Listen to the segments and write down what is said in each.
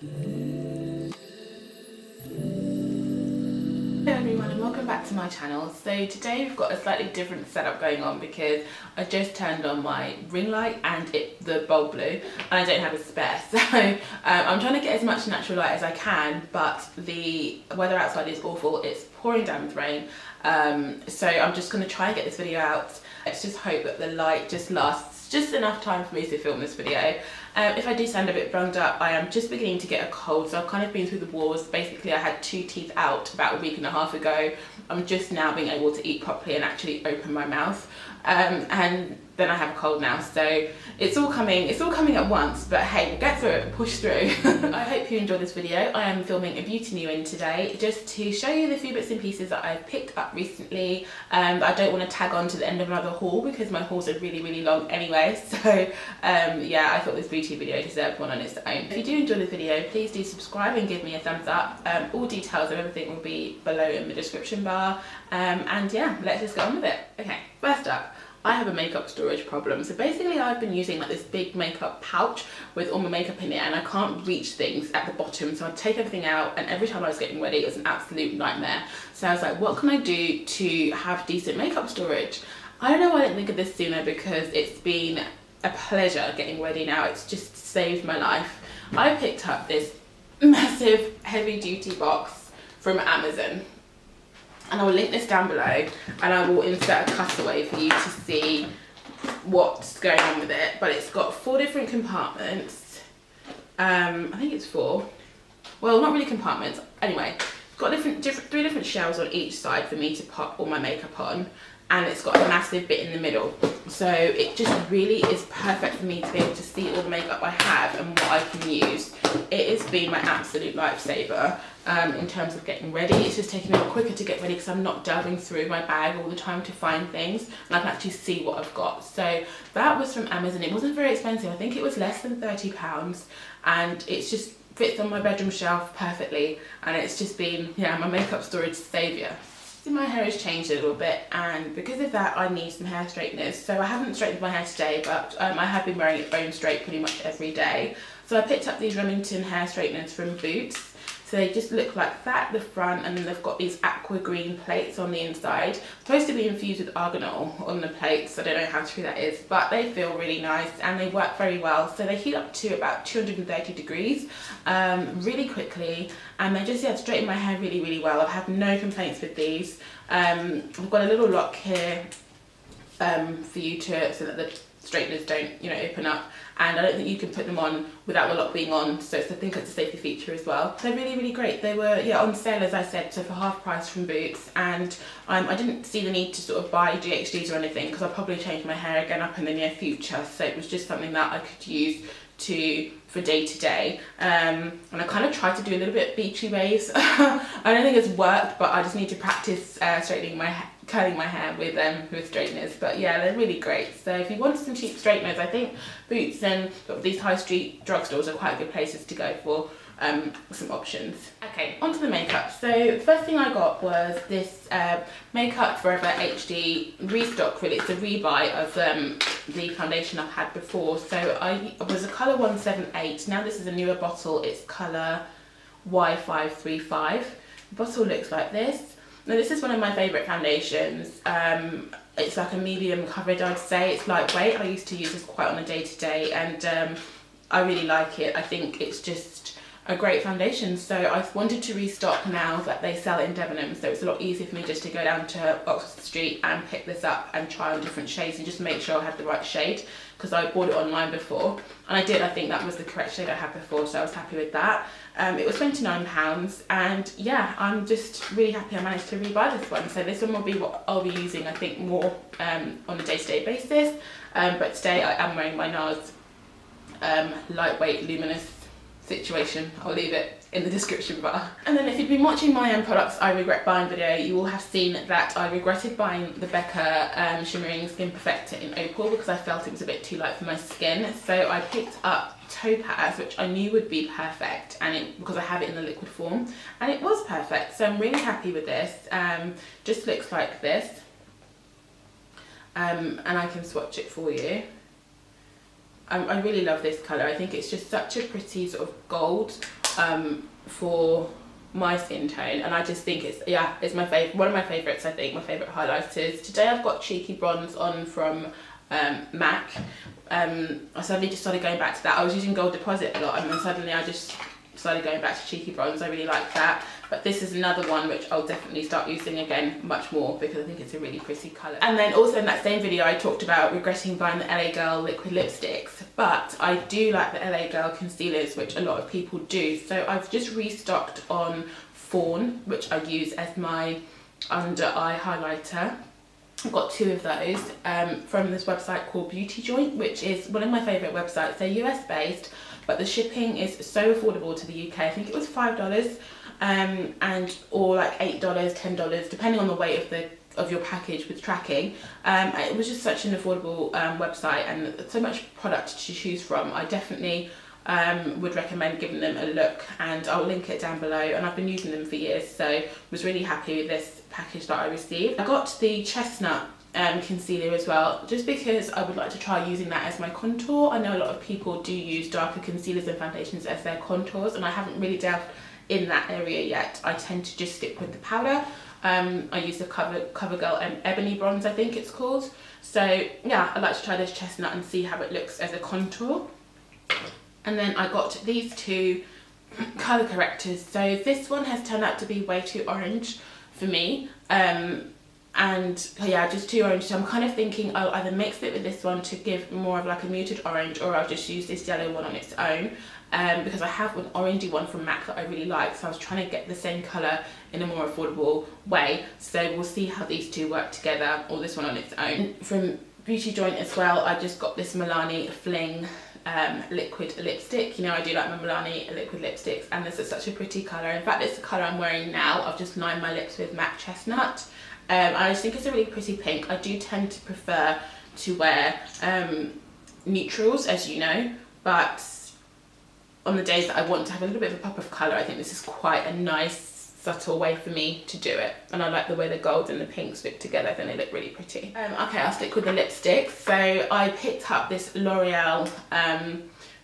Hello everyone and welcome back to my channel. So today we've got a slightly different setup going on because I just turned on my ring light and the bulb blew and I don't have a spare. So I'm trying to get as much natural light as I can, but the weather outside is awful. It's pouring down with rain. So I'm just going to try and get this video out. Let's just hope that the light just lasts just enough time for me to film this video. If I do sound a bit bunged up, I am just beginning to get a cold, so I've kind of been through the wars. Basically I had 2 teeth out about a week and a half ago. I'm just now being able to eat properly and actually open my mouth, and then I have a cold now, so it's all coming at once, but hey, we'll get through it, push through. I hope you enjoyed this video. I am filming a beauty new in today just to show you the few bits and pieces that I've picked up recently. I don't want to tag on to the end of another haul because my hauls are really long anyway, so yeah, I thought this beauty video deserved one on its own. If you do enjoy the video, please do subscribe and give me a thumbs up. All details of everything will be below in the description bar, and yeah, let's just get on with it. Okay, first up, I have a makeup storage problem. So basically I've been using like this big makeup pouch with all my makeup in it and I can't reach things at the bottom, so I take everything out, and every time I was getting ready it was an absolute nightmare. So I was like, what can I do to have decent makeup storage? I don't know why I didn't think of this sooner, because it's been a pleasure getting ready now. It's just saved my life. I picked up this massive heavy duty box from Amazon, and I will link this down below, and I will insert a cutaway for you to see what's going on with it. But it's got 4 different compartments. I think it's 4. Well, not really compartments. Anyway, it's got 3 different shelves on each side for me to pop all my makeup on, and it's got a massive bit in the middle. So it just really is perfect for me to be able to see all the makeup I have and what I can use. It has been my absolute lifesaver in terms of getting ready. It's just taking me a lot quicker to get ready because I'm not delving through my bag all the time to find things, and I can actually see what I've got. So that was from Amazon. It wasn't very expensive. I think it was less than £30, and it's just fits on my bedroom shelf perfectly, and it's just been, yeah, my makeup storage saviour. So my hair has changed a little bit, and because of that I need some hair straighteners. So I haven't straightened my hair today, but I have been wearing it bone straight pretty much every day. So I picked up these Remington hair straighteners from Boots. So they just look like that at the front, and then they've got these aqua green plates on the inside. Supposed to be infused with arganol on the plates. I don't know how true that is, but they feel really nice and they work very well. So they heat up to about 230 degrees really quickly, and they just, yeah, straighten my hair really well. I've had no complaints with these. I've got a little lock here for you to, so that the straighteners don't, you know, open up, and I don't think you can put them on without the lock being on, so I think it's a safety feature as well. They're really great. They were, yeah, on sale, as I said, so for half price from Boots, and I didn't see the need to sort of buy GHDs or anything because I'll probably change my hair again up in the near future, so it was just something that I could use for day to day, and I kind of tried to do a little bit beachy waves. I don't think it's worked, but I just need to practice straightening my hair, curling my hair with straighteners. But yeah, they're really great. So if you want some cheap straighteners, I think Boots and these high street drugstores are quite good places to go for some options. Okay, onto the makeup. So the first thing I got was this Makeup Forever HD restock. Really, it's a rebuy of the foundation I've had before. So it was a colour 178. Now this is a newer bottle. It's colour Y535. The bottle looks like this. Now this is one of my favourite foundations. It's like a medium coverage, I'd say. It's lightweight. I used to use this quite on a day-to-day, and I really like it. I think it's just a great foundation. So I wanted to restock now that they sell it in Debenhams, so it's a lot easier for me just to go down to Oxford Street and pick this up and try on different shades and just make sure I had the right shade, because I bought it online before and I did. I think that was the correct shade I had before, so I was happy with that. It was £29, and yeah, I'm just really happy I managed to rebuy this one. So this one will be what I'll be using, I think, more on a day-to-day basis, but today I am wearing my NARS lightweight luminous situation. I'll leave it in the description bar. And then if you've been watching my products I regret buying video, you will have seen that I regretted buying the Becca Shimmering Skin Perfector in Opal because I felt it was a bit too light for my skin. So I picked up Topaz, which I knew would be perfect, and because I have it in the liquid form, and it was perfect. So I'm really happy with this. Just looks like this, and I can swatch it for you. I really love this colour. I think it's just such a pretty sort of gold for my skin tone, and I just think it's, yeah, it's my favorite, one of my favorites. I think my favorite highlighters. Today I've got Cheeky Bronze on from MAC. I suddenly just started going back to that. I was using Gold Deposit a lot, and then suddenly I just started going back to Cheeky Bronze. I really like that, but this is another one which I'll definitely start using again much more, because I think it's a really pretty colour. And then also in that same video I talked about regretting buying the LA Girl liquid lipsticks, but I do like the LA Girl concealers, which a lot of people do. So I've just restocked on Fawn, which I use as my under eye highlighter. I've got 2 of those from this website called Beauty Joint, which is one of my favourite websites. They're US based, but the shipping is so affordable to the UK. I think it was $5 and or like $8, $10, depending on the weight of your package with tracking. It was just such an affordable website, and so much product to choose from. I definitely would recommend giving them a look, and I'll link it down below. And I've been using them for years, so was really happy with this package that I received. I got the Chestnut concealer as well, just because I would like to try using that as my contour. I know a lot of people do use darker concealers and foundations as their contours, and I haven't really delved in that area yet. I tend to just stick with the powder. I use the CoverGirl Ebony Bronze, I think it's called. So yeah, I'd like to try this Chestnut and see how it looks as a contour. And then I got these 2 colour correctors. So this one has turned out to be way too orange for me. And yeah, just too orange. So I'm kind of thinking I'll either mix it with this one to give more of like a muted orange, or I'll just use this yellow one on its own, because I have an orangey one from MAC that I really like. So I was trying to get the same colour in a more affordable way. So we'll see how these 2 work together, or this one on its own. From Beauty Joint as well, I just got this Milani Fling liquid lipstick. You know, I do like my Milani liquid lipsticks, and this is such a pretty colour. In fact, it's the colour I'm wearing now. I've just lined my lips with MAC Chestnut. I just think it's a really pretty pink. I do tend to prefer to wear neutrals, as you know, but on the days that I want to have a little bit of a pop of colour, I think this is quite a nice subtle way for me to do it. And I like the way the gold and the pinks look together. I think they look really pretty. Okay, I'll stick with the lipsticks. So I picked up this L'Oreal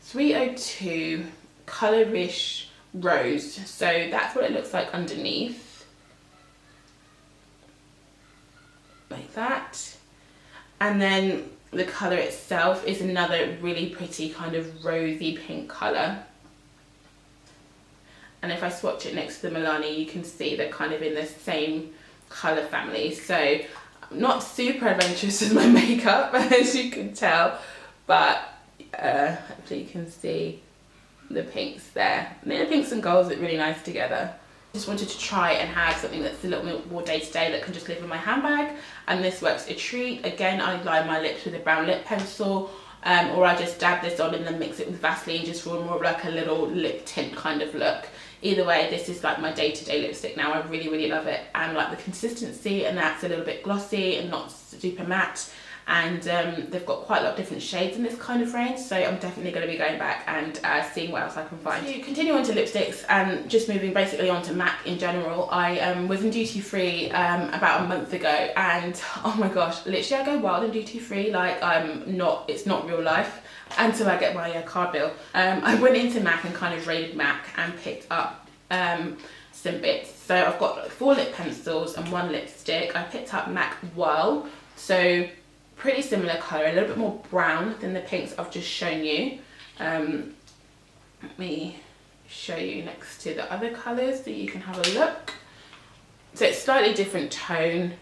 302 Colourish Rose. So that's what it looks like underneath. Like that. And then the colour itself is another really pretty kind of rosy pink colour. And if I swatch it next to the Milani, you can see they're kind of in the same colour family. So I'm not super adventurous with my makeup, as you can tell, but hopefully you can see the pinks there. I mean, the pinks and golds look really nice together. Just wanted to try and have something that's a little bit more day-to-day that can just live in my handbag, and this works a treat. Again, I line my lips with a brown lip pencil, or I just dab this on and then mix it with Vaseline just for more of like a little lip tint kind of look. Either way, this is like my day-to-day lipstick now. I really love it, and like the consistency, and that's a little bit glossy and not super matte. And they've got quite a lot of different shades in this kind of range, so I'm definitely going to be going back and seeing what else I can find. To continue on to lipsticks and just moving basically on to MAC in general, I was in duty free about a month ago, and oh my gosh, literally I go wild in duty free, like it's not real life until I get my card bill. I went into MAC and kind of raided MAC and picked up some bits. So I've got 4 lip pencils and 1 lipstick. I picked up MAC Whirl, so pretty similar colour, a little bit more brown than the pinks I've just shown you. Let me show you next to the other colours so you can have a look. So it's slightly different tone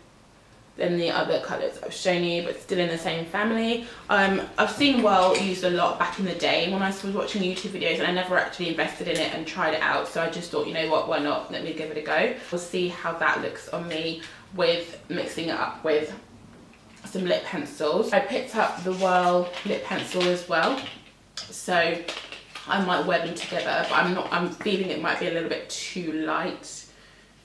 than the other colours I've shown you, but still in the same family. I've seen Whirl used a lot back in the day when I was watching YouTube videos, and I never actually invested in it and tried it out, so I just thought, you know what, why not, let me give it a go. We'll see how that looks on me with mixing it up with some lip pencils. I picked up the Whirl lip pencil as well, so I might wear them together, but I'm feeling it might be a little bit too light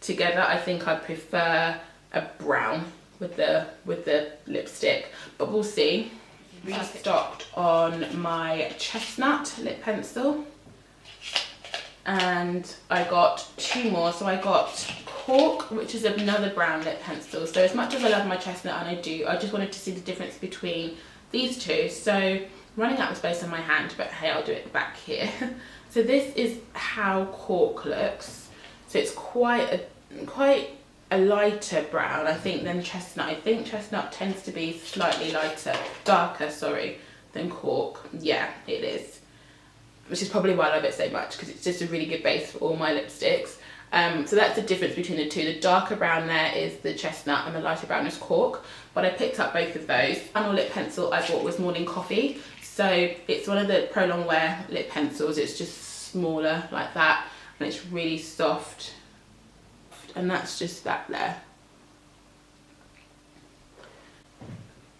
together. I think I prefer a brown with the lipstick, but we'll see. Restocked on my Chestnut lip pencil, and I got 2 more. So I got Cork, which is another brown lip pencil. So as much as I love my Chestnut, and I just wanted to see the difference between these 2. So running out of space on my hand, but hey, I'll do it back here. So this is how cork looks. So it's quite a lighter brown, I think, than chestnut. I think chestnut tends to be slightly darker, sorry, than cork. Yeah, it is. Which is probably why I love it so much, because it's just a really good base for all my lipsticks. So that's the difference between the two. The darker brown there is the chestnut and the lighter brown is cork. But I picked up both of those. Final lip pencil I bought was Morning Coffee. So it's one of the Pro Long Wear lip pencils. It's just smaller like that, and it's really soft. And that's just that there.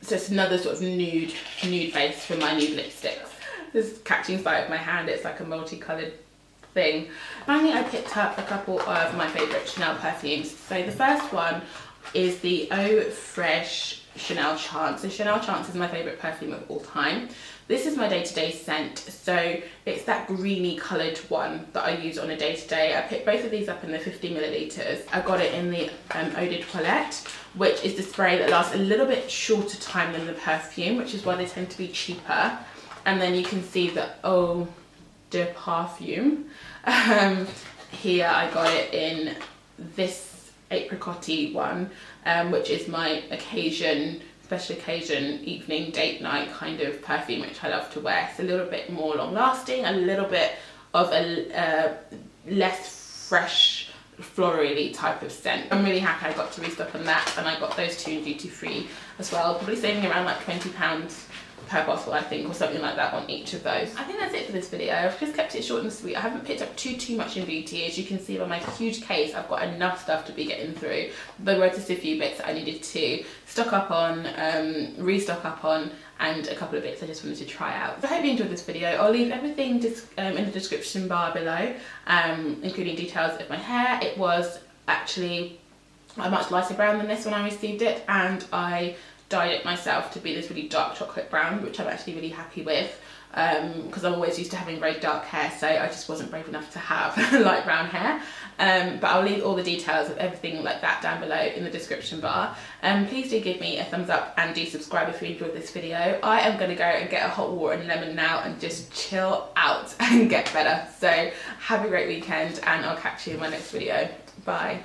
So it's another sort of nude base for my nude lipsticks. This is catching fire with my hand. It's like a multicoloured thing. Finally, I picked up a couple of my favourite Chanel perfumes. So the first one is the Eau Fresh Chanel Chance. So Chanel Chance is my favourite perfume of all time. This is my day-to-day scent, so it's that greeny coloured one that I use on a day-to-day. I picked both of these up in the 50 millilitres. I got it in the Eau de Toilette, which is the spray that lasts a little bit shorter time than the perfume, which is why they tend to be cheaper. And then you can see the Eau de Parfum. Here I got it in this apricot-y one, which is my special occasion, evening, date night kind of perfume, which I love to wear. It's a little bit more long lasting, a little bit of a less fresh, florally type of scent. I'm really happy I got to restock on that, and I got those two in duty free as well, probably saving around like £20 per bottle, I think, or something like that on each of those. I think that's it for this video. I've just kept it short and sweet. I haven't picked up too much in beauty. As you can see by my huge case, I've got enough stuff to be getting through. There were just a few bits that I needed to stock up on, restock up on, and a couple of bits I just wanted to try out. So I hope you enjoyed this video. I'll leave everything in the description bar below, including details of my hair. It was actually a much lighter brown than this when I received it, and I dyed it myself to be this really dark chocolate brown, which I'm actually really happy with, because I'm always used to having very dark hair, so I just wasn't brave enough to have light brown hair. But I'll leave all the details of everything like that down below in the description bar. Please do give me a thumbs up and do subscribe if you enjoyed this video. I am going to go and get a hot water and lemon now and just chill out and get better. So have a great weekend, and I'll catch you in my next video. Bye.